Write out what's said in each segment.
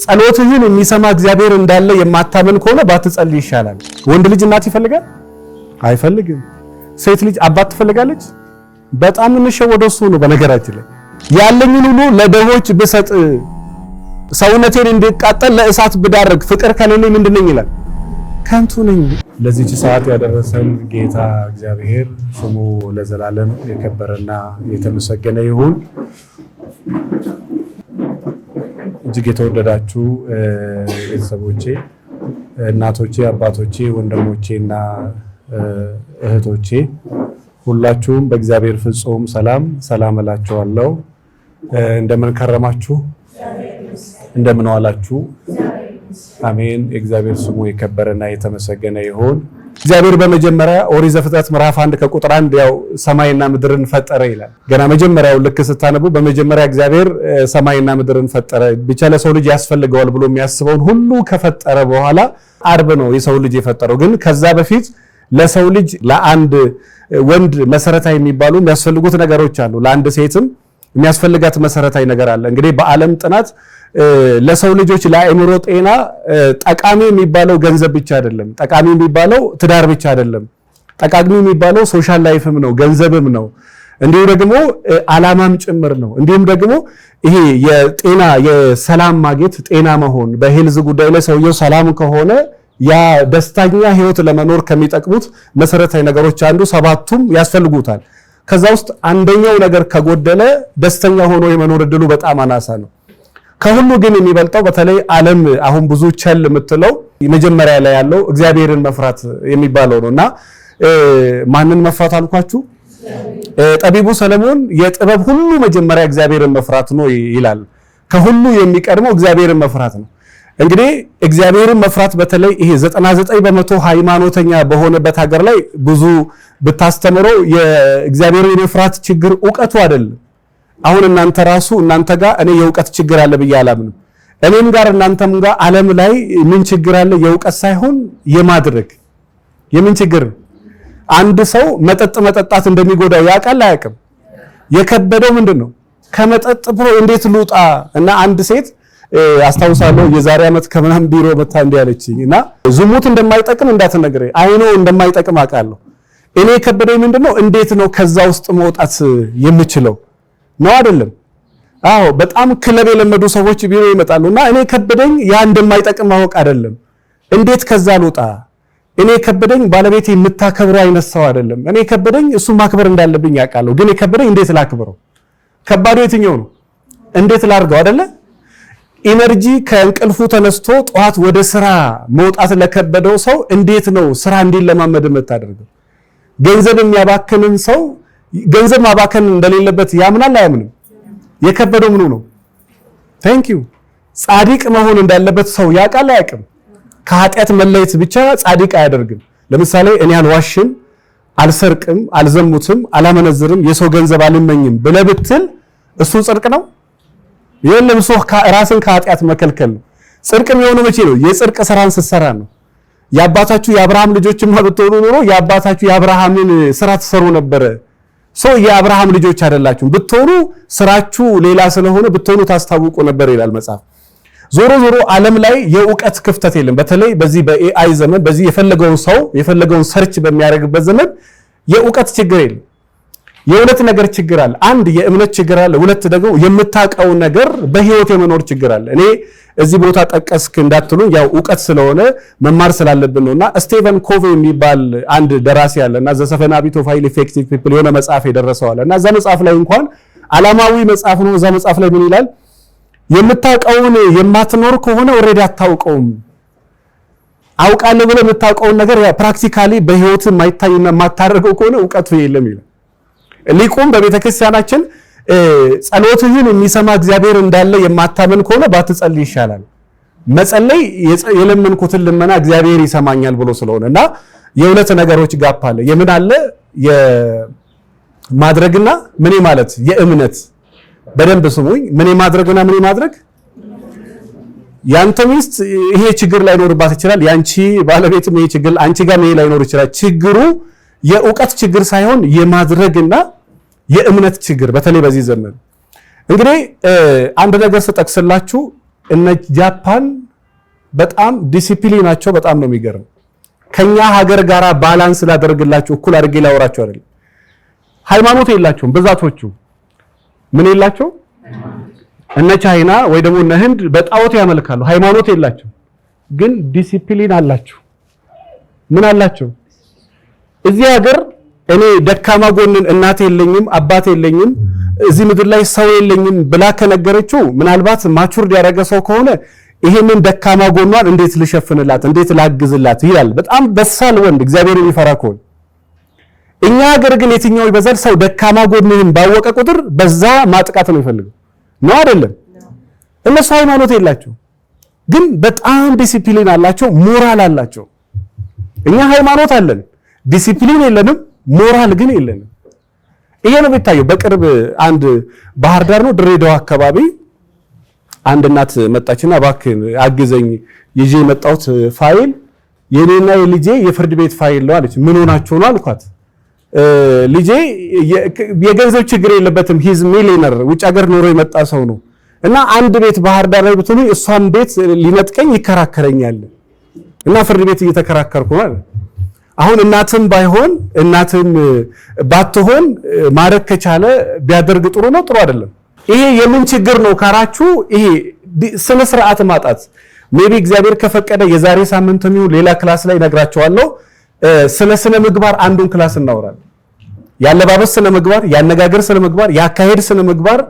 ጸሎትህን የሚሰማ እግዚአብሔር እንዳለ የማታመን ከሆነ ባትጸልይ ይሻላል። ወንድ ልጅ እናት ይፈልጋል አይፈልግም? ሴት ልጅ አባት ትፈልጋለች? በጣም እንሸወደው እሱ ነው። በነገራችን ላይ ያለኝን ሁሉ ለደሆች ብሰጥ ሰውነቴን እንዲቃጠል ለእሳት ብዳርግ ፍቅር ከሌለኝ ምንድነኝ ይላል? ከንቱ ነኝ። ለዚህች ሰዓት ያደረሰን ጌታ እግዚአብሔር ስሙ ለዘላለም የከበረና የተመሰገነ ይሁን። እጅግ የተወደዳችሁ ቤተሰቦቼ፣ እናቶቼ፣ አባቶቼ፣ ወንድሞቼና እህቶቼ ሁላችሁም በእግዚአብሔር ፍጹም ሰላም እላችኋለሁ። እንደምን ከረማችሁ? እንደምን ዋላችሁ? አሜን። የእግዚአብሔር ስሙ የከበረና የተመሰገነ ይሁን። እግዚአብሔር በመጀመሪያ ኦሪት ዘፍጥረት ምዕራፍ 1 ከቁጥር 1 ያው ሰማይና ምድርን ፈጠረ ይላል። ገና መጀመሪያው ልክ ስታነቡ በመጀመሪያ እግዚአብሔር ሰማይና ምድርን ፈጠረ፣ ብቻ ለሰው ልጅ ያስፈልገዋል ብሎ የሚያስበውን ሁሉ ከፈጠረ በኋላ አርብ ነው የሰው ልጅ የፈጠረው። ግን ከዛ በፊት ለሰው ልጅ ለአንድ ወንድ መሰረታዊ የሚባሉ የሚያስፈልጉት ነገሮች አሉ። ለአንድ ሴትም የሚያስፈልጋት መሰረታዊ ነገር አለ። እንግዲህ በዓለም ጥናት ለሰው ልጆች ለአእምሮ ጤና ጠቃሚ የሚባለው ገንዘብ ብቻ አይደለም፣ ጠቃሚ የሚባለው ትዳር ብቻ አይደለም፣ ጠቃሚ የሚባለው ሶሻል ላይፍም ነው፣ ገንዘብም ነው፣ እንዲሁም ደግሞ ዓላማም ጭምር ነው። እንዲሁም ደግሞ ይሄ የጤና የሰላም ማግኘት ጤና መሆን በሄልዝ ጉዳይ ላይ ሰውየው ሰላም ከሆነ ያ ደስተኛ ህይወት ለመኖር ከሚጠቅሙት መሰረታዊ ነገሮች አንዱ ሰባቱም ያስፈልጉታል። ከዛ ውስጥ አንደኛው ነገር ከጎደለ ደስተኛ ሆኖ የመኖር እድሉ በጣም አናሳ ነው። ከሁሉ ግን የሚበልጠው በተለይ ዓለም አሁን ብዙ ቸል የምትለው መጀመሪያ ላይ ያለው እግዚአብሔርን መፍራት የሚባለው ነውና ማንን መፍራት አልኳችሁ? ጠቢቡ ሰለሞን የጥበብ ሁሉ መጀመሪያ እግዚአብሔርን መፍራት ነው ይላል። ከሁሉ የሚቀድመው እግዚአብሔርን መፍራት ነው። እንግዲህ እግዚአብሔርን መፍራት በተለይ ይሄ 99% ሃይማኖተኛ በሆነበት ሀገር ላይ ብዙ ብታስተምረው የእግዚአብሔርን የመፍራት ችግር ዕውቀቱ አይደለም። አሁን እናንተ ጋር እኔ የዕውቀት ችግር አለ ብዬ አላምንም። እኔም ጋር እናንተም ጋር ዓለም ላይ ምን ችግር አለ? የዕውቀት ሳይሆን የማድረግ የምን ችግር? አንድ ሰው መጠጣት እንደሚጎዳው ያውቃል አያውቅም? የከበደው ምንድነው? ከመጠጥ ብሎ እንዴት ልውጣ? እና አንድ ሴት አስታውሳለሁ የዛሬ ዓመት ከምናምን ቢሮ መታ እንዲያለችኝ እና ዝሙት እንደማይጠቅም እንዳትነግረኝ አይኖ እንደማይጠቅም አውቃለሁ። እኔ ከበደኝ ምንድነው? እንዴት ነው ከዛ ውስጥ መውጣት የምችለው ነው አይደለም? አዎ በጣም ክለብ የለመዱ ሰዎች ቢሮ ይመጣሉና እኔ ከበደኝ ያ እንደማይጠቅም ማወቅ አይደለም፣ እንዴት ከዛ ልውጣ? እኔ ከበደኝ ባለቤቴ የምታከብረው አይነት ሰው አይደለም። እኔ ከበደኝ እሱ ማክበር እንዳለብኝ ያውቃለሁ፣ ግን የከበደኝ እንዴት ላክብረው? ከባዱ የትኛው ነው? እንዴት ላርገው አይደለ? ኢነርጂ ከእንቅልፉ ተነስቶ ጧት ወደ ስራ መውጣት ለከበደው ሰው እንዴት ነው ስራ እንዲለማመድ የምታደርገው? ገንዘብ የሚያባክንን ሰው ገንዘብ ማባከን እንደሌለበት ያምናል አያምንም? የከበደው ምኑ ነው? ቴንክ ዩ ጻድቅ መሆን እንዳለበት ሰው ያውቃል አያውቅም? ከኃጢአት መለየት ብቻ ጻድቅ አያደርግም። ለምሳሌ እኔ አልዋሽም፣ አልሰርቅም፣ አልዘሙትም፣ አላመነዝርም፣ የሰው ገንዘብ አልመኝም ብለህ ብትል እሱ ጽድቅ ነው? የለም። ሰው ራስን ከኃጢአት መከልከል ነው። ጽድቅ የሚሆነው መቼ ነው? የጽድቅ ስራን ስትሰራ ነው። የአባታችሁ የአብርሃም ልጆችማ ብትሆኑ ኖሮ የአባታችሁ የአብርሃምን ስራ ትሰሩ ነበር። ሰው የአብርሃም ልጆች አይደላችሁም። ብትሆኑ ስራችሁ ሌላ ስለሆነ ብትሆኑ ታስታውቁ ነበር ይላል መጽሐፍ። ዞሮ ዓለም ላይ የዕውቀት ክፍተት የለም። በተለይ በዚህ በኤአይ ዘመን በዚህ የፈለገውን ሰርች በሚያደርግበት ዘመን የዕውቀት ችግር የለም። የሁለት ነገር ችግር አለ። አንድ የእምነት ችግር አለ። ሁለት ደግሞ የምታውቀው ነገር በህይወት የመኖር ችግር አለ። እኔ እዚህ ቦታ ጠቀስክ እንዳትሉኝ ያው ዕውቀት ስለሆነ መማር ስላለብን ነውና ስቲቨን ኮቬ የሚባል አንድ ደራሲ አለና ዘ ሰቨን ሃቢትስ ኦፍ ሃይሊ ኢፌክቲቭ ፒፕል የሆነ መጽሐፍ የደረሰው አለና እዛ መጽሐፍ ላይ እንኳን ዓላማዊ መጽሐፍ ነው። እዛ መጽሐፍ ላይ ምን ይላል? የምታውቀውን የማትኖር ከሆነ ኦሬዲ አታውቀውም። አውቃለሁ ብለህ የምታውቀውን ነገር ያ ፕራክቲካሊ በህይወት የማይታይና የማታደርገው ከሆነ ዕውቀቱ የለም ይላል። ሊቁም በቤተክርስቲያናችን ጸሎትህን የሚሰማ እግዚአብሔር እንዳለ የማታመን ከሆነ ባትጸልይ ይሻላል። መጸለይ የለመንኩትን ልመና እግዚአብሔር ይሰማኛል ብሎ ስለሆነና የሁለት ነገሮች ጋፕ አለ። የምን አለ? የማድረግና ምን ማለት የእምነት። በደንብ ስሙኝ። ምን ማድረግና ምን ማድረግ? ያንተ ሚስት ይሄ ችግር ላይኖርባት ይችላል። ያንቺ ባለቤትም ይሄ ችግር አንቺ ጋር ላይኖር ይችላል። ችግሩ የዕውቀት ችግር ሳይሆን የማድረግና የእምነት ችግር በተለይ በዚህ ዘመን እንግዲህ አንድ ነገር ስጠቅስላችሁ እነ ጃፓን በጣም ዲሲፕሊናቸው በጣም ነው የሚገርም። ከኛ ሀገር ጋራ ባላንስ ላደርግላችሁ እኩል አድርጌ ላወራችሁ አይደለም። ሃይማኖት የላቸውም ብዛቶቹ። ምን የላቸው? እነ ቻይና ወይ ደግሞ እነ ህንድ በጣዖት ያመልካሉ። ሃይማኖት የላቸው፣ ግን ዲሲፕሊን አላቸው። ምን አላቸው? እዚህ ሀገር እኔ ደካማ ጎንን እናት የለኝም አባት የለኝም እዚህ ምድር ላይ ሰው የለኝም ብላ ከነገረችው ምናልባት ማቹርድ ያደረገ ሰው ከሆነ ይሄንን ደካማ ጎኗን እንዴት ልሸፍንላት እንዴት ላግዝላት ይላል። በጣም በሳል ወንድ እግዚአብሔር የሚፈራ ከሆነ። እኛ ሀገር ግን የትኛው ይበዛል? ሰው ደካማ ጎንህን ባወቀ ቁጥር በዛ ማጥቃት ነው የሚፈልገው ነው አይደለም? እነሱ ሃይማኖት የላቸው፣ ግን በጣም ዲሲፕሊን አላቸው፣ ሞራል አላቸው። እኛ ሃይማኖት አለን፣ ዲሲፕሊን የለንም፣ ሞራል ግን የለንም። ይሄ ነው የሚታየው። በቅርብ አንድ ባህር ዳር ነው ድሬዳዋ አካባቢ አንድ እናት መጣችና እባክህ አግዘኝ ይዤ የመጣሁት ፋይል የኔና የልጄ የፍርድ ቤት ፋይል ነው አለች። ምን ሆናችሁ ነው አልኳት። ልጄ የገንዘብ ችግር የለበትም ሂዝ ሚሊየነር ውጭ ሀገር ኖሮ የመጣ ሰው ነው እና አንድ ቤት ባህር ዳር ላይ ብትሉ እሷን ቤት ሊነጥቀኝ ይከራከረኛል እና ፍርድ ቤት እየተከራከርኩ ነው። አሁን እናትም ባይሆን እናትም ባትሆን ማረክ ከቻለ ቢያደርግ ጥሩ ነው ጥሩ አይደለም? ይሄ የምን ችግር ነው ካራችሁ ይሄ ስነ ስርዓት ማጣት። ሜቢ እግዚአብሔር ከፈቀደ የዛሬ ሳምንት ነው ሌላ ክላስ ላይ ነግራቸዋለሁ። ስነ ምግባር አንዱን ክላስ እናወራለን። ያለባበስ ስነ ምግባር፣ ያነጋገር ስነ ምግባር፣ ያካሄድ ስነ ምግባር፣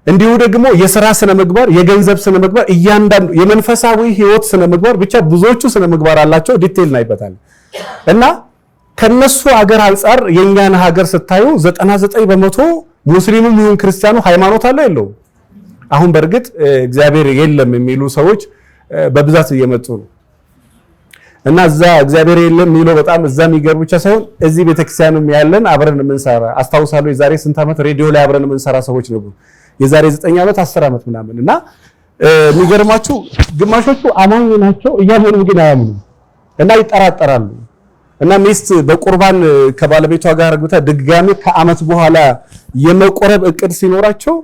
እንዲሁ ደግሞ የሥራ ስነ ምግባር፣ የገንዘብ ስነ ምግባር፣ እያንዳንዱ የመንፈሳዊ ህይወት ስነ ምግባር ብቻ ብዙዎቹ ስነ ምግባር አላቸው። ዲቴል እናይበታለን እና ከነሱ ሀገር አንፃር የኛን ሀገር ስታዩ 99% ሙስሊሙም ይሁን ክርስቲያኑ ሃይማኖት አለው የለውም? አሁን በእርግጥ እግዚአብሔር የለም የሚሉ ሰዎች በብዛት እየመጡ ነው እና እዛ እግዚአብሔር የለም የሚለው በጣም እዛ የሚገርም ብቻ ሳይሆን እዚህ ቤተክርስቲያንም ያለን አብረን የምንሰራ አስታውሳለሁ። የዛሬ ስንት ዓመት ሬዲዮ ላይ አብረን የምንሰራ ሰዎች ነበሩ። የዛሬ 9 ዓመት 10 ዓመት ምናምን እና የሚገርማችሁ ግማሾቹ አማኝ ናቸው እያመኑ ግን አያምኑም እና ይጠራጠራሉ። እና ሚስት በቁርባን ከባለቤቷ ጋር አግብታ ድጋሚ ከዓመት በኋላ የመቆረብ እቅድ ሲኖራቸው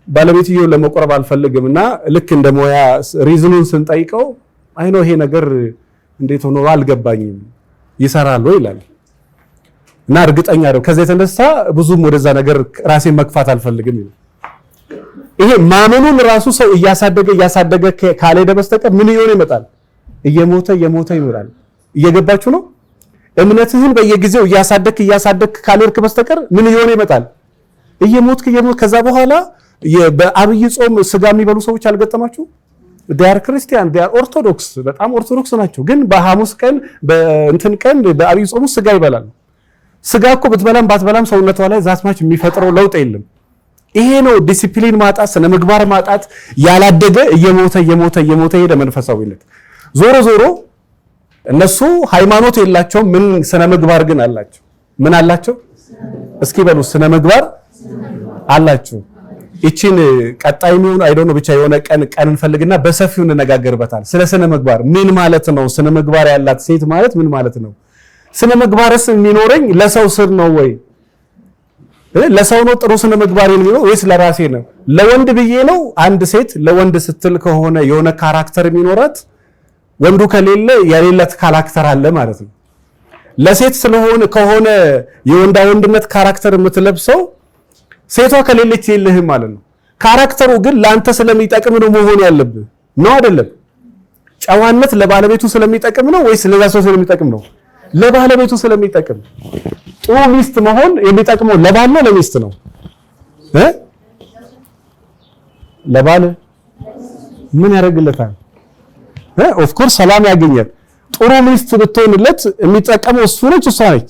ባለቤትየው ለመቆረብ አልፈልግምና ልክ እንደ ሞያ ሪዝኑን ስንጠይቀው አይ ነው ይሄ ነገር እንዴት ሆኖ አልገባኝም ይሰራል ወይ ይላል እና እርግጠኛ ነው ከዚህ የተነሳ ብዙም ወደዛ ነገር ራሴን መግፋት አልፈልግም ይላል። ይሄ ማመኑን ራሱ ሰው እያሳደገ ካልሄደ በስተቀር ምን ይሆን ይመጣል? እየሞተ ይኖራል። እየገባችሁ ነው? እምነትህን በየጊዜው እያሳደግክ ካልሄድክ በስተቀር ምን ይሆን ይመጣል? እየሞትክ ከዛ በኋላ በአብይ ጾም ስጋ የሚበሉ ሰዎች አልገጠማችሁ? ዲያር ክርስቲያን ዲያር ኦርቶዶክስ በጣም ኦርቶዶክስ ናቸው፣ ግን በሐሙስ ቀን በእንትን ቀን በአብይ ጾም ስጋ ይበላሉ። ስጋ እኮ ብትበላም ባትበላም ሰውነቷ ላይ ዛትማች የሚፈጥረው ለውጥ የለም። ይሄ ነው ዲሲፕሊን ማጣት፣ ስነ ምግባር ማጣት። ያላደገ እየሞተ ሄደ መንፈሳዊነት። ዞሮ እነሱ ሃይማኖት የላቸውም፣ ምን ስነ ምግባር ግን አላቸው። ምን አላቸው? እስኪ በሉ ስነ ምግባር አላቸው። እቺን ቀጣይ ምን አይዶን ብቻ የሆነ ቀን እንፈልግና በሰፊው እንነጋገርበታል ስለ ስነ ምግባር። ምን ማለት ነው ስነ ምግባር ያላት ሴት ማለት ምን ማለት ነው? ስነ ምግባርስ የሚኖረኝ ለሰው ስር ነው ወይ? ለሰው ነው ጥሩ ስነ ምግባር የሚኖረው ወይስ ለራሴ ነው? ለወንድ ብዬ ነው? አንድ ሴት ለወንድ ስትል ከሆነ የሆነ ካራክተር የሚኖራት ወንዱ ከሌለ የሌላት ካራክተር አለ ማለት ነው። ለሴት ስለሆነ ከሆነ የወንዳ ወንድነት ካራክተር የምትለብሰው ሴቷ ከሌለች የለህም ማለት ነው። ካራክተሩ ግን ላንተ ስለሚጠቅም ነው መሆን ያለብህ ነው አይደለም? ጨዋነት ለባለቤቱ ስለሚጠቅም ነው ወይስ ለዛ ሰው ስለሚጠቅም ነው? ለባለቤቱ ስለሚጠቅም። ጥሩ ሚስት መሆን የሚጠቅመው ለባል ነው ለሚስት ነው? ለባል ምን ያደርግለታል? ኦፍ ኮርስ ሰላም ያገኛል። ጥሩ ሚስት ብትሆንለት የሚጠቀመው እሱ ነች እሷ ነች?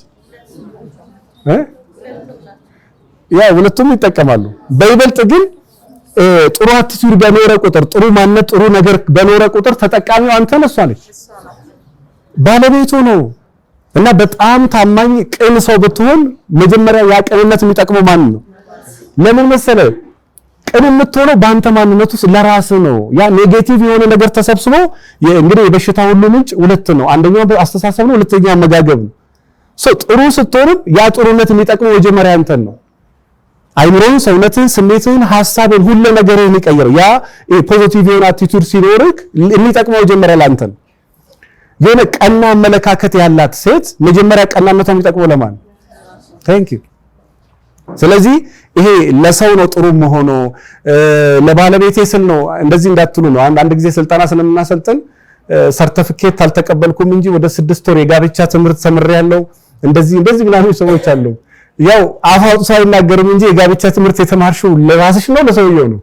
ያ ሁለቱም ይጠቀማሉ። በይበልጥ ግን ጥሩ አቲቲዩድ በኖረ ቁጥር ጥሩ ማንነት ጥሩ ነገር በኖረ ቁጥር ተጠቃሚው አንተ ነህ እሷ ነች? ባለቤቱ ነው። እና በጣም ታማኝ ቅን ሰው ብትሆን መጀመሪያ ያ ቅንነት የሚጠቅመው ማን ነው? ለምን መሰለህ? ቅን የምትሆነው በአንተ ማንነት ውስጥ ለራስ ነው። ያ ኔጌቲቭ የሆነ ነገር ተሰብስቦ እንግዲህ የበሽታ ሁሉ ምንጭ ሁለት ነው። አንደኛው አስተሳሰብ ነው፣ ሁለተኛው አመጋገብ ነው። ጥሩ ስትሆንም ያ ጥሩነት የሚጠቅመው መጀመሪያ አንተን ነው። አይምሮን፣ ሰውነትን፣ ስሜትን፣ ሐሳብን ሁሉ ነገርን ይቀይራል። ያ ፖዚቲቭ የሆነ አቲቲዩድ ሲኖርክ የሚጠቅመው ጀመረ ላንተን የሆነ ቀና አመለካከት ያላት ሴት መጀመሪያ ቀናነቷ የሚጠቅመው ለማን? ታንክ ዩ። ስለዚህ ይሄ ለሰው ነው ጥሩ መሆኑ ለባለቤቴ ስል ነው እንደዚህ እንዳትሉ ነው። አንድ ጊዜ ስልጠና ስለምናሰልጥን ሰርቲፊኬት አልተቀበልኩም እንጂ ወደ 6 ወር የጋብቻ ትምህርት ተምሬያለሁ እንደዚህ ምናምን ሰዎች አሉ። ያው አፋውጡ ሳይናገርም እንጂ የጋብቻ ትምህርት የተማርሽው ለራስሽ ነው ለሰውየው ነው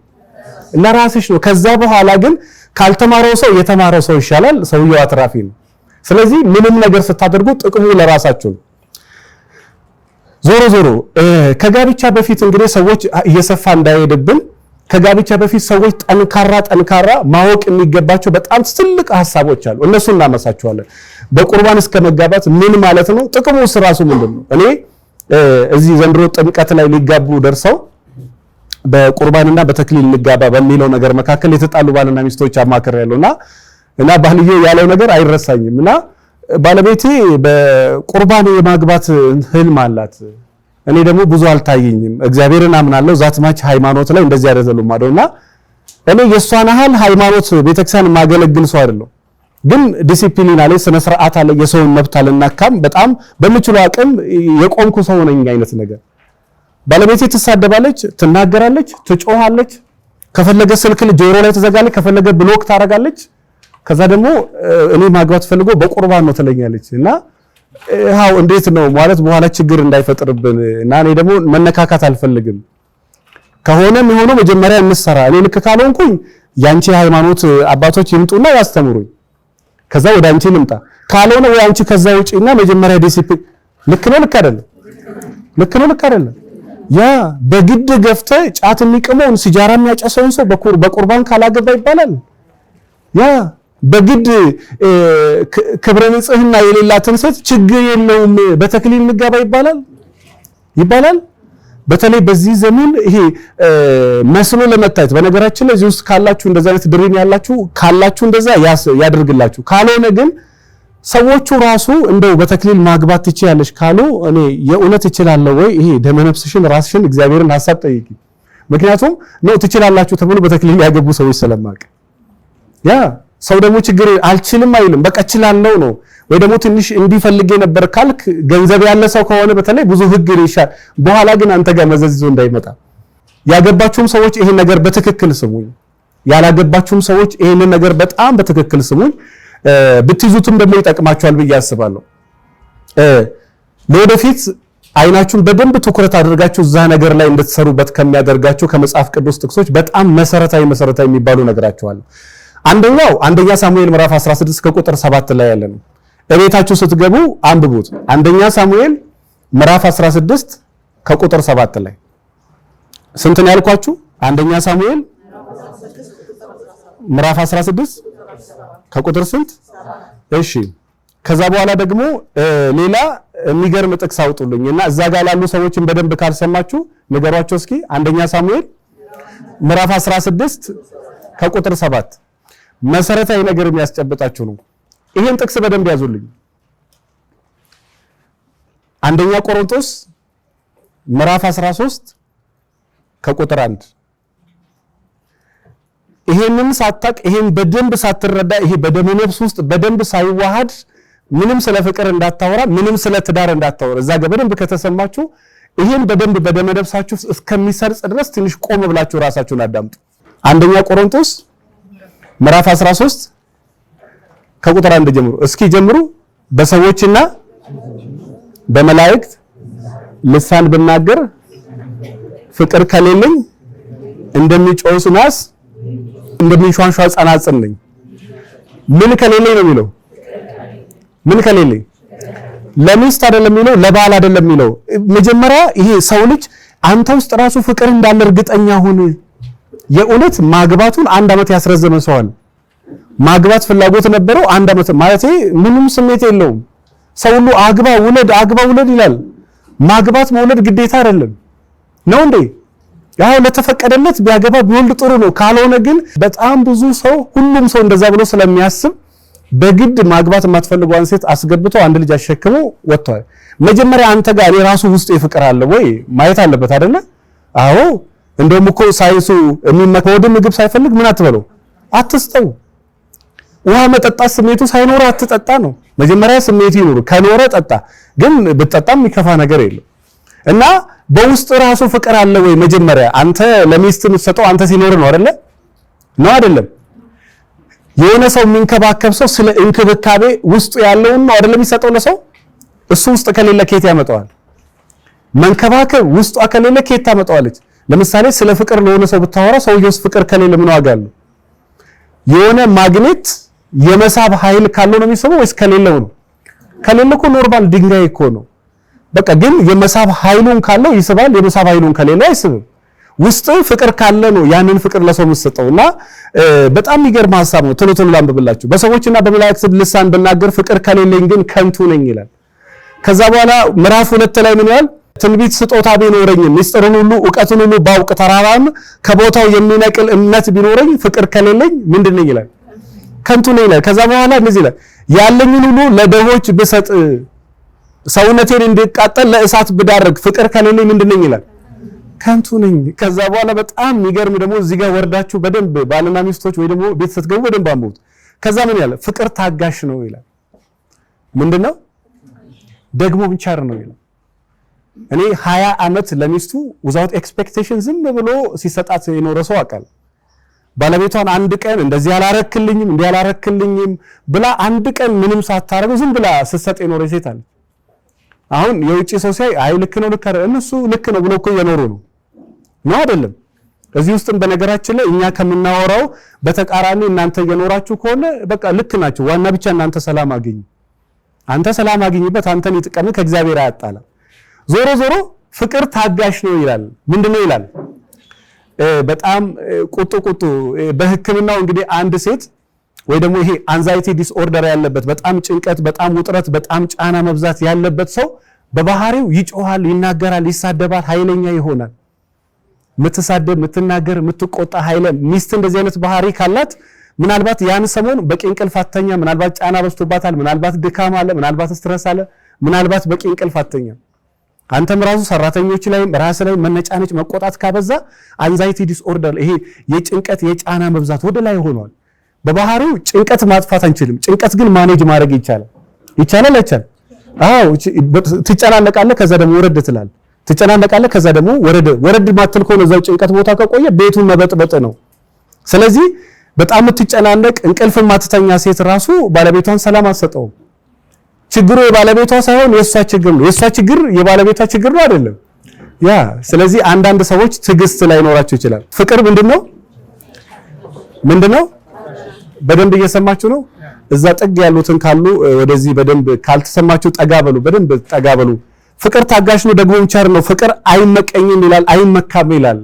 እና ራስሽ ነው። ከዛ በኋላ ግን ካልተማረው ሰው የተማረው ሰው ይሻላል፣ ሰውየው አትራፊ ነው። ስለዚህ ምንም ነገር ስታደርጉ ጥቅሙ ለራሳችሁ ነው። ዞሮ ከጋብቻ በፊት እንግዲህ ሰዎች እየሰፋ እንዳይሄድብን ከጋብቻ በፊት ሰዎች ጠንካራ ማወቅ የሚገባቸው በጣም ትልቅ ሐሳቦች አሉ። እነሱን እናመሳቸዋለን። በቁርባን እስከ መጋባት ምን ማለት ነው? ጥቅሙስ ራሱ ምንድነው? እኔ እዚህ ዘንድሮ ጥምቀት ላይ ሊጋቡ ደርሰው በቁርባንና በተክሊል እንጋባ በሚለው ነገር መካከል የተጣሉ ባልና ሚስቶች አማክሬያለሁና እና ባልየው ያለው ነገር አይረሳኝም እና ባለቤቴ በቁርባን የማግባት ህልም አላት። እኔ ደግሞ ብዙ አልታየኝም። እግዚአብሔርን አምናለሁ ዛትማች ሃይማኖት ላይ እንደዚህ አይደለም ማለውና እኔ የሷን ያህል ሃይማኖት ቤተክርስቲያን ማገለግል ሰው አይደለም፣ ግን ዲሲፕሊን አለ፣ ስነ ስርዓት አለ፣ የሰውን መብት አልናካም፣ በጣም በምችለው አቅም የቆምኩ ሰው ነኝ አይነት ነገር። ባለቤቴ ትሳደባለች፣ ትናገራለች፣ ትጮሃለች፣ ከፈለገ ስልክ ጆሮ ላይ ትዘጋለች፣ ከፈለገ ብሎክ ታረጋለች። ከዛ ደግሞ እኔ ማግባት ፈልጎ በቁርባን ነው ትለኛለች እና ሃው እንዴት ነው ማለት በኋላ ችግር እንዳይፈጥርብን እና እኔ ደግሞ መነካካት አልፈልግም። ከሆነም የሆነው መጀመሪያ እንሰራ። እኔ ልክ ካልሆንኩኝ ያንቺ ሃይማኖት አባቶች ይምጡና ያስተምሩኝ፣ ከዛ ወደ አንቺ ልምጣ። ካልሆነ ወይ አንቺ ከዛ ውጪና መጀመሪያ ዲሲፕሊን ልክ ነው ልክ አይደለም። ያ በግድ ገፍተ ጫት የሚቅመውን ሲጃራ የሚያጨሰውን ሰው በቁርባን ካላገባ ይባላል። ያ በግድ ክብረ ንጽህና የሌላትን ሴት ችግር የለውም በተክሊል እንጋባ ይባላል። በተለይ በዚህ ዘመን ይሄ መስሎ ለመታየት በነገራችን ላይ እዚህ ውስጥ ካላችሁ እንደዛ አይነት ድሪም ያላችሁ ካላችሁ እንደዛ ያደርግላችሁ። ካልሆነ ግን ሰዎቹ ራሱ እንደው በተክሊል ማግባት ትችያለሽ ካሉ እኔ የእውነት እችላለሁ ወይ? ይሄ ደመነፍስሽን ራስሽን እግዚአብሔርን ሐሳብ ጠይቂ። ምክንያቱም ነው ትችላላችሁ ተብሎ በተክሊል ያገቡ ሰዎች ስለማቅ ያ ሰው ደግሞ ችግር አልችልም አይልም፣ በቃ እችላለሁ ነው። ወይ ደግሞ ትንሽ እንዲፈልግ ነበር ካልክ ገንዘብ ያለ ሰው ከሆነ በተለይ ብዙ ህግ ይሻል። በኋላ ግን አንተ ጋር መዘዝ ይዞ እንዳይመጣ። ያገባችሁም ሰዎች ይሄን ነገር በትክክል ስሙኝ፣ ያላገባችሁም ሰዎች ይሄን ነገር በጣም በትክክል ስሙኝ። ብትይዙትም ደግሞ ይጠቅማችኋል ብዬ አስባለሁ። ለወደፊት አይናችሁን በደንብ ትኩረት አድርጋችሁ እዛ ነገር ላይ እንድትሰሩበት ከሚያደርጋችሁ ከመጽሐፍ ቅዱስ ጥቅሶች በጣም መሰረታዊ የሚባሉ ነገራችኋለሁ። አንደኛ ሳሙኤል ምዕራፍ 16 ከቁጥር 7 ላይ ያለ ነው። እቤታችሁ ስትገቡ አንብቡት። አንደኛ ሳሙኤል ምዕራፍ 16 ከቁጥር 7 ላይ ስንት ነው ያልኳችሁ? አንደኛ ሳሙኤል ምዕራፍ 16 ከቁጥር ስንት? እሺ ከዛ በኋላ ደግሞ ሌላ የሚገርም ጥቅስ አውጡልኝና እዛ ጋር ያሉ ሰዎችን በደንብ ካልሰማችሁ ንገሯቸው እስኪ። አንደኛ ሳሙኤል ምዕራፍ 16 ከቁጥር 7 መሰረታዊ ነገር የሚያስጨብጣችሁ ነው። ይሄን ጥቅስ በደንብ ያዙልኝ። አንደኛ ቆሮንቶስ ምዕራፍ 13 ከቁጥር 1 ይሄንን ሳታቅ ይሄን በደንብ ሳትረዳ ይሄ በደም ነፍስ ውስጥ በደንብ ሳይዋሃድ ምንም ስለ ፍቅር እንዳታወራ ምንም ስለ ትዳር እንዳታወራ እዛ ጋር በደንብ ከተሰማችሁ ይሄን በደንብ በደም ነፍሳችሁ እስከሚሰርጽ ድረስ ትንሽ ቆም ብላችሁ ራሳችሁን አዳምጡ። አንደኛ ቆሮንቶስ ምዕራፍ 13 ከቁጥር 1 ጀምሩ። እስኪ ጀምሩ። በሰዎችና በመላእክት ልሳን ብናገር ፍቅር ከሌለኝ እንደሚጮህ ናስ እንደሚንሿንሿ ጸናጽል ነኝ። ምን ከሌለኝ ነው የሚለው? ምን ከሌለኝ? ለሚስት አይደለም የሚለው፣ ለባል አይደለም የሚለው። መጀመሪያ ይሄ ሰው ልጅ አንተ ውስጥ ራሱ ፍቅር እንዳለ እርግጠኛ ሁን። የእውነት ማግባቱን 1 ዓመት ያስረዘመ ሰው አለ። ማግባት ፍላጎት ነበረው 1 ዓመት ማለት ምንም ስሜት የለውም። ሰው ሁሉ አግባ ውለድ ይላል። ማግባት መውለድ ግዴታ አይደለም ነው እንዴ? ያው ለተፈቀደለት ቢያገባ ቢወልድ ጥሩ ነው። ካልሆነ ግን በጣም ብዙ ሰው ሁሉም ሰው እንደዛ ብሎ ስለሚያስብ በግድ ማግባት የማትፈልገው ሴት አስገብቶ አንድ ልጅ አሸክሞ ወጥቷል። መጀመሪያ አንተ ጋር ራሱ ውስጥ ይፍቅር አለ ወይ ማየት አለበት አይደለ? አዎ እንደውም እኮ ሳይንሱ የሚመከረው ምግብ ሳይፈልግ ምን አትበለው አትስጠው። ውሃ መጠጣት ስሜቱ ሳይኖር አትጠጣ ነው። መጀመሪያ ስሜቱ ይኖር ከኖረ ጠጣ። ግን ብትጠጣም የሚከፋ ነገር የለም። እና በውስጥ ራሱ ፍቅር አለ ወይ? መጀመሪያ አንተ ለሚስት የምትሰጠው አንተ ሲኖር ነው አይደለ? ነው አይደለም? የሆነ ሰው የሚንከባከብ ሰው ስለ እንክብካቤ ውስጡ ያለውን ነው አይደለም የሚሰጠው ለሰው። እሱ ውስጥ ከሌለ ከየት ያመጣዋል? መንከባከብ ውስጡ ከሌለ ከየት ታመጣዋለች? ለምሳሌ ስለ ፍቅር ለሆነ ሰው ብታወራ ሰውየውስ ፍቅር ከሌለ ምን ዋጋ አለው? የሆነ ማግኔት የመሳብ ኃይል ካለው ነው የሚስበው ወይስ ከሌለው ነው? ከሌለ እኮ ኖርማል ድንጋይ እኮ ነው። በቃ ግን የመሳብ ኃይሉን ካለው ይስባል፣ የመሳብ ኃይሉን ከሌለ አይስብም። ውስጥ ፍቅር ካለ ነው ያንን ፍቅር ለሰው የምትሰጠውና በጣም የሚገርም ሐሳብ ነው። ቶሎ ቶሎ ላንብብላችሁ። በሰዎችና በመላእክት ልሳን ብናገር ፍቅር ከሌለኝ ግን ከንቱ ነኝ ይላል። ከዛ በኋላ ምዕራፍ 2 ላይ ምን ይላል? ትንቢት ስጦታ ቢኖረኝም ምስጢርን ሁሉ ዕውቀትን ሁሉ ባውቅ ተራራም ከቦታው የሚነቅል እምነት ቢኖረኝ ፍቅር ከሌለኝ ምንድን ነኝ ይላል? ከንቱ ነኝ ይላል። ከዛ በኋላ እንደዚህ ይላል፣ ያለኝን ሁሉ ለድሆች ብሰጥ ሰውነቴን እንዲቃጠል ለእሳት ብዳርግ ፍቅር ከሌለኝ ምንድን ነኝ ይላል? ከንቱ ነኝ። ከዛ በኋላ በጣም የሚገርም ደግሞ እዚህ ጋር ወርዳችሁ በደንብ ባልና ሚስቶች ወይ ደግሞ ቤት ስትገቡ በደንብ አንብቡት። ከዛ ምን ይላል? ፍቅር ታጋሽ ነው ይላል። ምንድነው? ደግሞ ቻር ነው ይላል። እኔ 20 ዓመት ለሚስቱ without expectation ዝም ብሎ ሲሰጣት የኖረ ሰው አውቃለሁ። ባለቤቷን አንድ ቀን እንደዚህ ያላረክልኝም እንዲህ ያላረክልኝም ብላ አንድ ቀን ምንም ሳታረገው ዝም ብላ ስትሰጥ የኖረ ሴት አለ። አሁን የውጪ ሰው ሲያይ አይ ልክ ነው ልክ አይደል እነሱ ልክ ነው ብሎ እኮ እየኖሩ ነው አይደለም? እዚህ ውስጥም በነገራችን ላይ እኛ ከምናወራው በተቃራኒ እናንተ እየኖራችሁ ከሆነ በቃ ልክ ናችሁ። ዋና ብቻ እናንተ ሰላም አገኙ። አንተ ሰላም አገኝበት፣ አንተን ይጥቀም፣ ከእግዚአብሔር አያጣላ። ዞሮ ዞሮ ፍቅር ታጋሽ ነው ይላል። ምንድነው ይላል? በጣም ቁጡ በሕክምናው እንግዲህ አንድ ሴት ወይ ደግሞ ይሄ አንዛይቲ ዲስኦርደር ያለበት በጣም ጭንቀት፣ በጣም ውጥረት፣ በጣም ጫና መብዛት ያለበት ሰው በባህሪው ይጮሃል፣ ይናገራል፣ ይሳደባል፣ ኃይለኛ ይሆናል። ምትሳደብ፣ ምትናገር፣ ምትቆጣ ኃይለ ሚስት እንደዚህ አይነት ባህሪ ካላት ምናልባት ያን ሰሞን በቂ እንቅልፍ አተኛ፣ ምናልባት ጫና በዝቶባታል፣ ምናልባት ድካም አለ፣ ምናልባት ስትረስ አለ፣ ምናልባት በቂ እንቅልፍ አተኛ። አንተም ራሱ ሰራተኞች ላይ ራስ ላይ መነጫነጭ መቆጣት ካበዛ አንዛይቲ ዲስኦርደር ይሄ የጭንቀት የጫና መብዛት ወደ ላይ ሆኗል። በባህሪው ጭንቀት ማጥፋት አንችልም። ጭንቀት ግን ማኔጅ ማድረግ ይቻላል አይቻልም? አዎ ትጨናነቃለህ፣ ከዛ ደግሞ ወረድ ትላለህ። ትጨናነቃለህ፣ ከዛ ደግሞ ወረድ ማትል ከሆነ እዛው ጭንቀት ቦታ ከቆየ ቤቱን መበጥበጥ ነው። ስለዚህ በጣም የምትጨናነቅ እንቅልፍ ማትተኛ ሴት ራሱ ባለቤቷን ሰላም አትሰጠውም። ችግሩ የባለቤቷ ሳይሆን የሷ ችግር ነው። የሷ ችግር የባለቤቷ ችግር ነው አይደለም? ስለዚህ አንዳንድ ሰዎች ትዕግስት ላይኖራቸው ይችላል። ፍቅር ምንድነው? በደንብ እየሰማችሁ ነው? እዛ ጥግ ያሉትን ካሉ ወደዚህ በደንብ ካልተሰማችሁ ጠጋ በሉ፣ በደንብ ጠጋ በሉ። ፍቅር ታጋሽ ነው ደግሞ ቸር ነው። ፍቅር አይመቀኝም ይላል፣ አይመካም ይላል።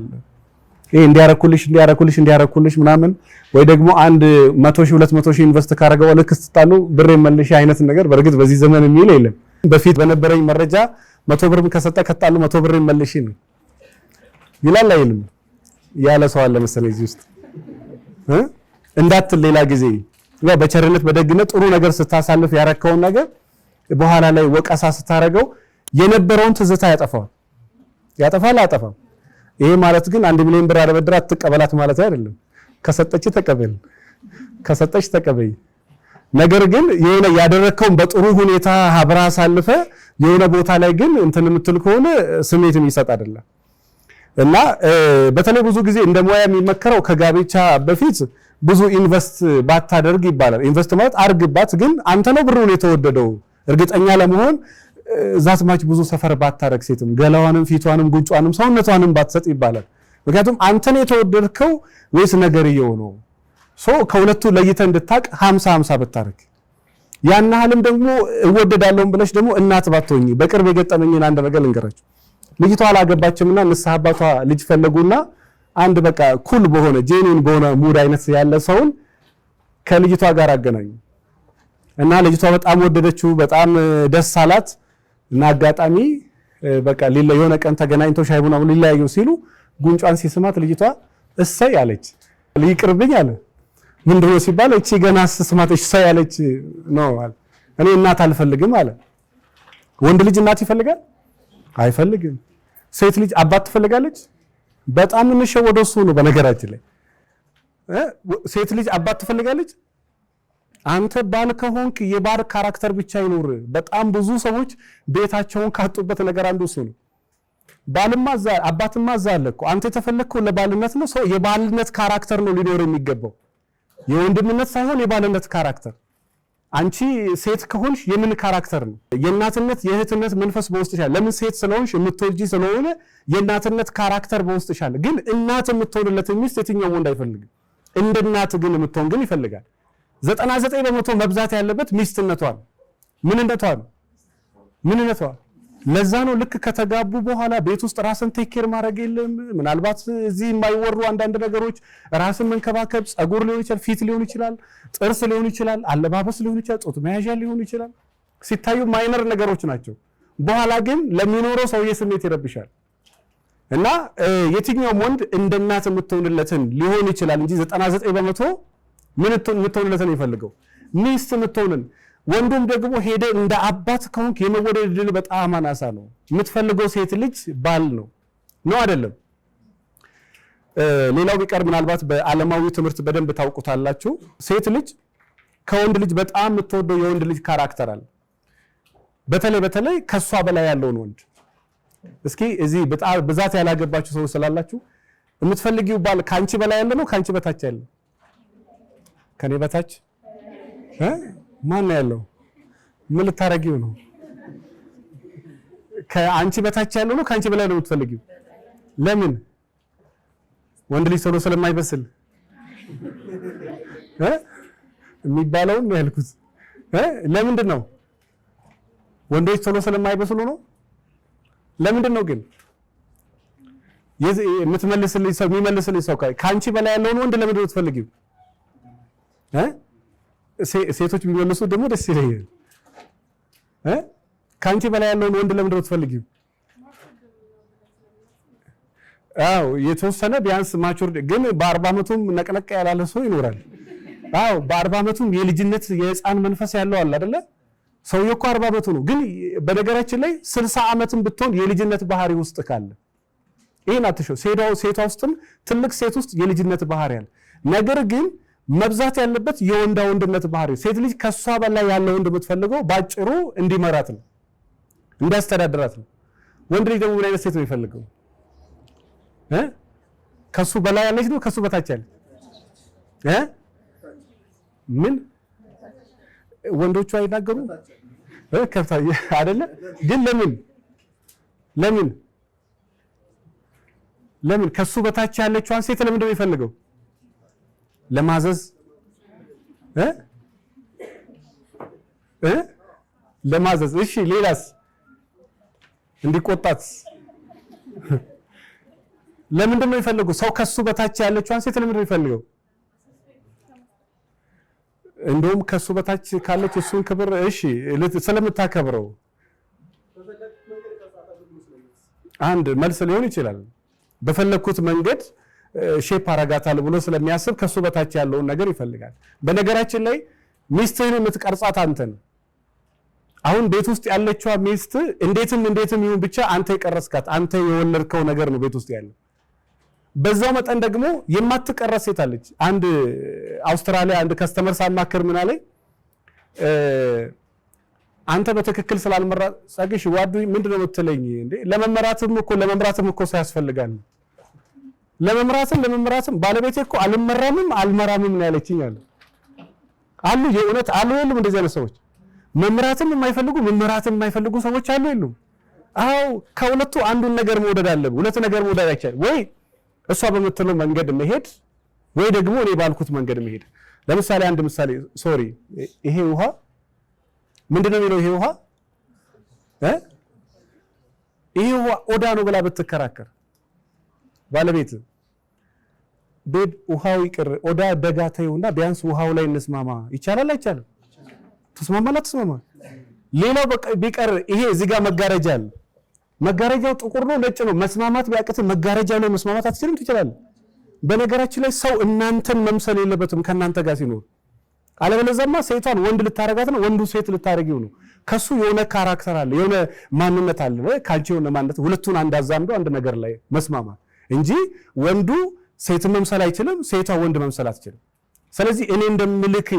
ይሄ እንዲያረኩልሽ ምናምን ወይ ደግሞ አንድ 100,000 200,000 ኢንቨስት ካረገው ልክ ስትጣሉ ብር መልሽ አይነት ነገር በእርግጥ በዚህ ዘመን የሚል የለም። በፊት በነበረኝ መረጃ 100 ብር ከሰጠ ከጣሉ 100 ብር መልሽ ይላል አይልም? ያለ ሰው አለ መሰለኝ እዚህ ውስጥ እንዳትል ሌላ ጊዜ ያው በቸርነት በደግነት ጥሩ ነገር ስታሳልፍ ያረከውን ነገር በኋላ ላይ ወቀሳ ስታረገው የነበረውን ትዝታ ያጠፋል አያጠፋም? ይሄ ማለት ግን 1 ሚሊዮን ብር አለበድራ አትቀበላት ማለት አይደለም። ከሰጠች ተቀበይ። ነገር ግን የሆነ ያደረከውን በጥሩ ሁኔታ ሀብራ አሳልፈ የሆነ ቦታ ላይ ግን እንትን የምትል ከሆነ ስሜትን ይሰጥ አይደለም። እና በተለይ ብዙ ጊዜ እንደ ሙያ የሚመከረው ከጋብቻ በፊት ብዙ ኢንቨስት ባታደርግ ይባላል። ኢንቨስት ማለት አርግባት፣ ግን አንተ ነው ብሩን የተወደደው እርግጠኛ ለመሆን ዛት ማች ብዙ ሰፈር ባታረግ፣ ሴትም ገላዋንም ፊቷንም ጉንጯንም ሰውነቷንም ባትሰጥ ይባላል። ምክንያቱም አንተን የተወደድከው ወይስ ነገርየው ነው? ከሁለቱ ለይተ እንድታቅ 50-50 ብታረግ ያን ያህልም ደግሞ እወደዳለሁ ብለሽ ደግሞ እናት ባትሆኚ። በቅርብ የገጠመኝን አንድ ነገር ልንገራችሁ። ልጅቷ አላገባችምና ንስሐ አባቷ ልጅ ፈለጉና አንድ በቃ ኩል በሆነ ጄኒን በሆነ ሙድ አይነት ያለ ሰውን ከልጅቷ ጋር አገናኙ እና ልጅቷ በጣም ወደደችው፣ በጣም ደስ አላት እና አጋጣሚ በቃ የሆነ ቀን ተገናኝቶ ሻይ ቡና ሊለያዩ ሲሉ ጉንጯን ሲስማት ልጅቷ እሰይ አለች። ይቅርብኝ አለ። ምንድነው ሲባል እቺ ገና ስስማት እሰይ አለች ነው አለ። እኔ እናት አልፈልግም አለ። ወንድ ልጅ እናት ይፈልጋል? አይፈልግም። ሴት ልጅ አባት ትፈልጋለች? በጣም እንሸወደው እሱ ነው። በነገራችን ላይ ሴት ልጅ አባት ትፈልጋለች። አንተ ባል ከሆንክ የባል ካራክተር ብቻ ይኖር። በጣም ብዙ ሰዎች ቤታቸውን ካጡበት ነገር አንዱ እሱ ነው። ባልማ እዛ አባትማ እዛ አለ እኮ አንተ የተፈለግከው ለባልነት ነው። ሰው የባልነት ካራክተር ነው ሊኖር የሚገባው፣ የወንድምነት ሳይሆን የባልነት ካራክተር። አንቺ ሴት ከሆንሽ የምን ካራክተር ነው? የእናትነት የእህትነት መንፈስ በውስጥሽ አለ። ለምን ሴት ስለሆንሽ የምትወልጂ ስለሆነ የእናትነት ካራክተር በውስጥሽ አለ። ግን እናት የምትሆንለት ሚስት የትኛው ወንድ አይፈልግም። እንደ እናት ግን የምትሆን ግን ይፈልጋል። 99% መብዛት ያለበት ሚስትነቷ ነው። ምንነቷ። ለዛ ነው ልክ ከተጋቡ በኋላ ቤት ውስጥ ራስን ቴክ ኬር ማድረግ የለም። ምናልባት እዚህ የማይወሩ አንዳንድ ነገሮች ራስን መንከባከብ፣ ጸጉር ሊሆን ይችላል፣ ፊት ሊሆን ይችላል፣ ጥርስ ሊሆን ይችላል፣ አለባበስ ሊሆን ይችላል፣ ጡት መያዣ ሊሆን ይችላል። ሲታዩ ማይነር ነገሮች ናቸው። በኋላ ግን ለሚኖረው ሰውዬ ስሜት ይረብሻል። እና የትኛውም ወንድ እንደ እናት የምትሆንለትን ሊሆን ይችላል እንጂ 99% ምን የምትሆንለትን ይፈልገው ሚስት የምትሆንን። ወንዱም ደግሞ ሄደ እንደ አባት ከሆንክ የመወደድ ዕድል በጣም አናሳ ነው። የምትፈልገው ሴት ልጅ ባል ነው አይደለም? ሌላው ቢቀር ምናልባት በዓለማዊ ትምህርት በደንብ ታውቁታላችሁ። ሴት ልጅ ከወንድ ልጅ በጣም የምትወደው የወንድ ልጅ ካራክተር አለ። በተለይ ከሷ በላይ ያለውን ወንድ። እስኪ እዚህ ብዛት ያላገባችሁ ሰዎች ስላላችሁ የምትፈልጊው ባል ካንቺ በላይ ያለ ነው ካንቺ በታች ያለ? ከኔ በታች ማን ያለው? ምን ልታረጊው ነው? ከአንቺ በታች ያለው ነው ካንቺ በላይ ነው የምትፈልጊው? ለምን? ወንድ ልጅ ቶሎ ስለማይበስል የሚባለውን ነው ያልኩት። ለምንድን ነው ወንዶች ቶሎ ስለማይበስሉ ነው? ለምንድን ነው ግን የምትመልስልኝ ሰው የሚመልስልኝ ሰው ካንቺ በላይ ያለውን ወንድ ለምንድን ነው የምትፈልጊው? ሴቶች ቢመልሱ ደግሞ ደስ ይለኛል። ካንቺ በላይ ያለውን ወንድ ለምንድን ነው የምትፈልጊው? አዎ የተወሰነ ቢያንስ ማቹር ግን በ40 ዓመቱም ነቅነቅ ያላለ ሰው ይኖራል። አዎ በ40 ዓመቱም የልጅነት የህፃን መንፈስ ያለው አለ አይደለ? ሰውየው እኮ 40 ዓመቱ ነው። ግን በነገራችን ላይ 60 ዓመትም ብትሆን የልጅነት ባህሪ ውስጥ ካለ ይሄን አትሸው። ሴቷ ውስጥም ትልቅ ሴት ውስጥ የልጅነት ባህሪ አለ። ነገር ግን መብዛት ያለበት የወንዳ ወንድነት ባህሪ። ሴት ልጅ ከሷ በላይ ያለ ወንድ የምትፈልገው ባጭሩ እንዲመራት ነው፣ እንዲያስተዳድራት ነው። ወንድ ልጅ ደግሞ ምን አይነት ሴት ነው የሚፈልገው? ከሱ በላይ ያለች ነው ከሱ በታች ያለች? ምን ወንዶቹ አይናገሩ ከፍታዬ አይደለ? ግን ለምን ከሱ በታች ያለችዋን ሴት ለምንድን ነው የሚፈልገው? ለማዘዝ ለማዘዝ። እሺ ሌላስ? እንዲቆጣት ለምንድን ነው የሚፈልገው? ሰው ከሱ በታች ያለችዋን ሴት ለምንድን ነው የሚፈልገው? እንደውም ከሱ በታች ካለች እሱን ክብር እሺ ስለምታከብረው አንድ መልስ ሊሆን ይችላል። በፈለኩት መንገድ ሼፕ አረጋታል ብሎ ስለሚያስብ ከሱ በታች ያለውን ነገር ይፈልጋል። በነገራችን ላይ ሚስትህን የምትቀርጻት አንተ ነህ። አሁን ቤት ውስጥ ያለችዋ ሚስት እንዴትም ይሁን ብቻ አንተ የቀረስካት አንተ የወለድከው ነገር ነው ቤት ውስጥ ያለው። በዛው መጠን ደግሞ የማትቀረስ ሴት አለች። አንድ አውስትራሊያ አንድ ከስተመር ሳማከር ምን አለኝ፣ አንተ በትክክል ስላልመራ ጸግሽ ዋዱ ምንድነው የምትለኝ እንዴ? ለመምራትም እኮ ሰው ያስፈልጋል። ለመምራትም ባለቤቴ እኮ አልመራምም ነው ያለችኝ አሉ። የእውነት አሉ የሉም? እንደዚህ አይነት ሰዎች መምራትም የማይፈልጉ ሰዎች አሉ የሉም? አዎ ከሁለቱ አንዱን ነገር መውደድ አለብህ። ሁለት ነገር መውደድ አይቻልም። ወይ እሷ በምትለው መንገድ መሄድ ወይ ደግሞ እኔ ባልኩት መንገድ መሄድ። ለምሳሌ አንድ ምሳሌ ይሄ ውሃ ምንድነው የሚለው? ይሄ ውሃ ኦዳ ነው ብላ ብትከራከር ባለቤት ቤብ ውሃው ይቅር ኦዳ ደጋታዩና ቢያንስ ውሃው ላይ እንስማማ ይቻላል አይቻልም? ተስማማ? ሌላው ቢቀር ይሄ እዚህ ጋር መጋረጃ አለ። መጋረጃው ጥቁር ነው ነጭ ነው መስማማት ቢያቅት መጋረጃው ላይ መስማማት አትችልም? ትችላለህ። በነገራችን ላይ ሰው እናንተን መምሰል የለበትም ከናንተ ጋር ሲኖር። አለበለዚያማ ሴቷን ወንድ ልታረጋት ነው፣ ወንዱ ሴት ልታረጊው ነው። ከሱ የሆነ ካራክተር አለ፣ የሆነ ማንነት አለ፣ ካንቺ የሆነ ማንነት። ሁለቱን አንድ አዛምዶ አንድ ነገር ላይ መስማማት እንጂ ወንዱ ሴት መምሰል አይችልም፣ ሴቷ ወንድ መምሰል አትችልም። ስለዚህ እኔ እንደምልክ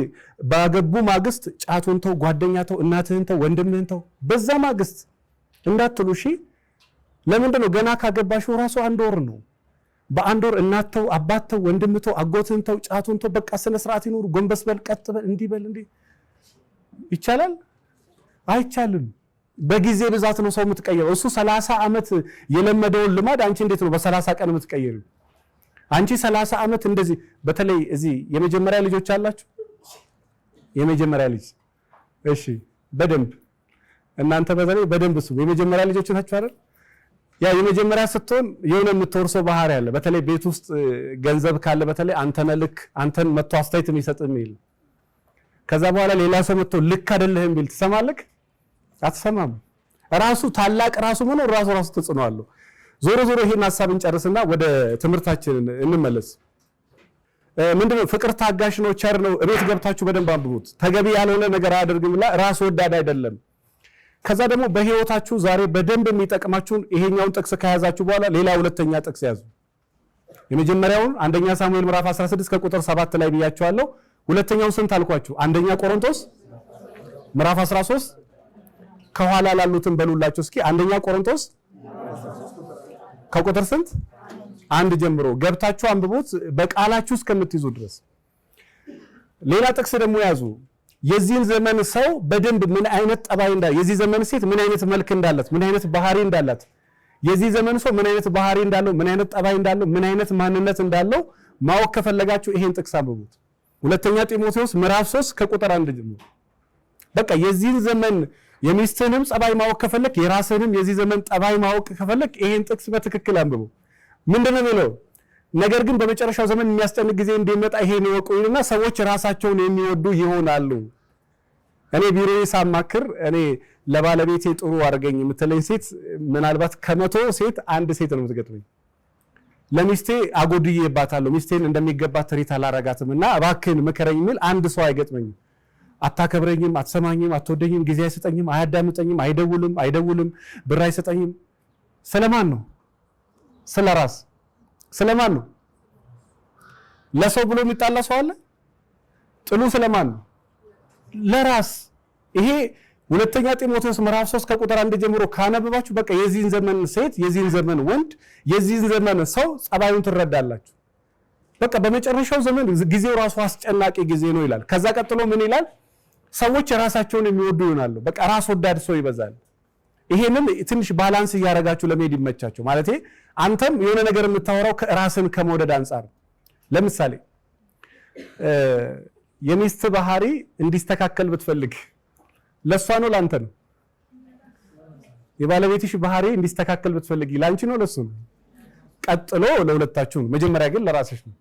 ባገቡ ማግስት ጫቱን ተው፣ ጓደኛ ተው፣ እናትህን ተው፣ ወንድምህን ተው በዛ ማግስት እንዳትሉ እሺ። ለምንድን ነው ገና ካገባሽው ራሱ 1 ወር ነው። በ1 ወር እናት ተው፣ አባት ተው፣ ወንድም ተው፣ አጎትህን ተው፣ ጫቱን ተው፣ በቃ ስነ ስርዓት ይኖሩ። ጎንበስ በል፣ ቀጥ በል፣ እንዲህ በል። እንዲህ ይቻላል? አይቻልም። በጊዜ ብዛት ነው ሰው የምትቀየረው። እሱ 30 ዓመት የለመደውን ልማድ አንቺ እንዴት ነው በ30 ቀን የምትቀየሪው? አንቺ 30 ዓመት እንደዚህ። በተለይ እዚህ የመጀመሪያ ልጆች አላችሁ? የመጀመሪያ ልጅ እሺ፣ በደንብ እናንተ በተለይ በደንብ እሱ የመጀመሪያ ልጆች ናችሁ አይደል? ያ የመጀመሪያ ስትሆን የሆነ የምትወርሰው ባህሪ አለ። በተለይ ቤት ውስጥ ገንዘብ ካለ በተለይ አንተን ልክ አንተን መጥቶ አስተያየት የሚሰጥም ይል ከዛ በኋላ ሌላ ሰው መጥቶ ልክ አይደለህም ቢል ትሰማለህ? አትሰማም። ራሱ ታላቅ ራሱ መኖር ራሱ ተጽዕኖ አለው። ዞሮ ይሄን ሐሳብ እንጨርስና ወደ ትምህርታችን እንመለስ። ምንድነው ፍቅር ታጋሽ ነው፣ ቸር ነው። እቤት ገብታችሁ በደንብ አንብቡት። ተገቢ ያልሆነ ነገር አያደርግምላ፣ ራስ ወዳድ አይደለም። ከዛ ደግሞ በህይወታችሁ ዛሬ በደንብ የሚጠቅማችሁን ይሄኛውን ጥቅስ ከያዛችሁ በኋላ ሌላ ሁለተኛ ጥቅስ ያዙ። የመጀመሪያውን አንደኛ ሳሙኤል ምዕራፍ 16 ከቁጥር 7 ላይ ብያችኋለሁ። ሁለተኛው ስንት አልኳችሁ? አንደኛ ቆሮንቶስ ምዕራፍ 13 ከኋላ ላሉትን በሉላችሁ እስኪ። አንደኛ ቆሮንቶስ ከቁጥር ስንት? 1 ጀምሮ ገብታችሁ አንብቡት በቃላችሁ እስከምትይዙ ድረስ። ሌላ ጥቅስ ደግሞ ያዙ። የዚህን ዘመን ሰው በደንብ ምን አይነት ጠባይ እንዳለ፣ የዚህ ዘመን ሴት ምን አይነት መልክ እንዳላት፣ ምን አይነት ባህሪ እንዳላት፣ የዚህ ዘመን ሰው ምን አይነት ባህሪ እንዳለው፣ ምን አይነት ጠባይ እንዳለው፣ ምን አይነት ማንነት እንዳለው ማወቅ ከፈለጋችሁ ይሄን ጥቅስ አንብቡት። ሁለተኛ ጢሞቴዎስ ምዕራፍ 3 ከቁጥር 1 ጀምሮ። በቃ የዚህን ዘመን የሚስትህንም ጠባይ ማወቅ ከፈለክ፣ የራስህንም የዚህ ዘመን ጠባይ ማወቅ ከፈለክ ይሄን ጥቅስ በትክክል አንብቡ። ምንድነው የሚለው? ነገር ግን በመጨረሻው ዘመን የሚያስጨንቅ ጊዜ እንደሚመጣ ይሄን ይወቁ ይልና ሰዎች ራሳቸውን የሚወዱ ይሆናሉ። እኔ ቢሮዬ ሳማክር እኔ ለባለቤቴ ጥሩ አድርገኝ የምትለኝ ሴት ምናልባት ከ100 ሴት 1 ሴት ነው የምትገጥመኝ። ለሚስቴ አጎድዬባታለሁ፣ ሚስቴን እንደሚገባ ትሪት አላረጋትምና እባክህን ምከረኝ የሚል 1 ሰው አይገጥመኝም። አታከብረኝም፣ አትሰማኝም፣ አትወደኝም፣ ጊዜ አይሰጠኝም፣ አያዳምጠኝም፣ አይደውልም፣ ብር አይሰጠኝም። ስለማን ነው? ስለራስ። ስለማን ነው? ለሰው ብሎ የሚጣላ ሰው አለ? ጥሉ ስለማን ነው? ለራስ። ይሄ ሁለተኛ ጢሞቴዎስ ምዕራፍ 3 ከቁጥር 1 ጀምሮ ካነበባችሁ በቃ የዚህን ዘመን ሴት፣ የዚህን ዘመን ወንድ፣ የዚህን ዘመን ሰው ጸባዩን ትረዳላችሁ። በቃ በመጨረሻው ዘመን ጊዜው ራሱ አስጨናቂ ጊዜ ነው ይላል። ከዛ ቀጥሎ ምን ይላል? ሰዎች ራሳቸውን የሚወዱ ይሆናሉ። በቃ ራስ ወዳድ ሰው ይበዛል። ይሄንን ትንሽ ባላንስ እያደረጋችሁ ለመሄድ ይመቻችሁ። ማለቴ አንተም የሆነ ነገር የምታወራው ራስን ከመውደድ አንጻር። ለምሳሌ የሚስት ባህሪ እንዲስተካከል ብትፈልግ ለሷ ነው ላንተ ነው? የባለቤትሽ ባህሪ እንዲስተካከል ብትፈልግ ላንቺ ነው ለሱ ነው? ቀጥሎ ለሁለታችሁ ነው። መጀመሪያ ግን ለራስሽ ነው።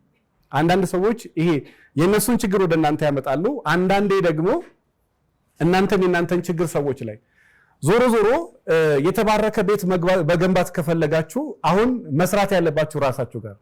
አንዳንድ ሰዎች ይሄ የነሱን ችግር ወደ እናንተ ያመጣሉ። አንዳንዴ ደግሞ እናንተም የናንተን ችግር ሰዎች ላይ። ዞሮ የተባረከ ቤት መገንባት ከፈለጋችሁ አሁን መስራት ያለባችሁ ራሳችሁ ጋር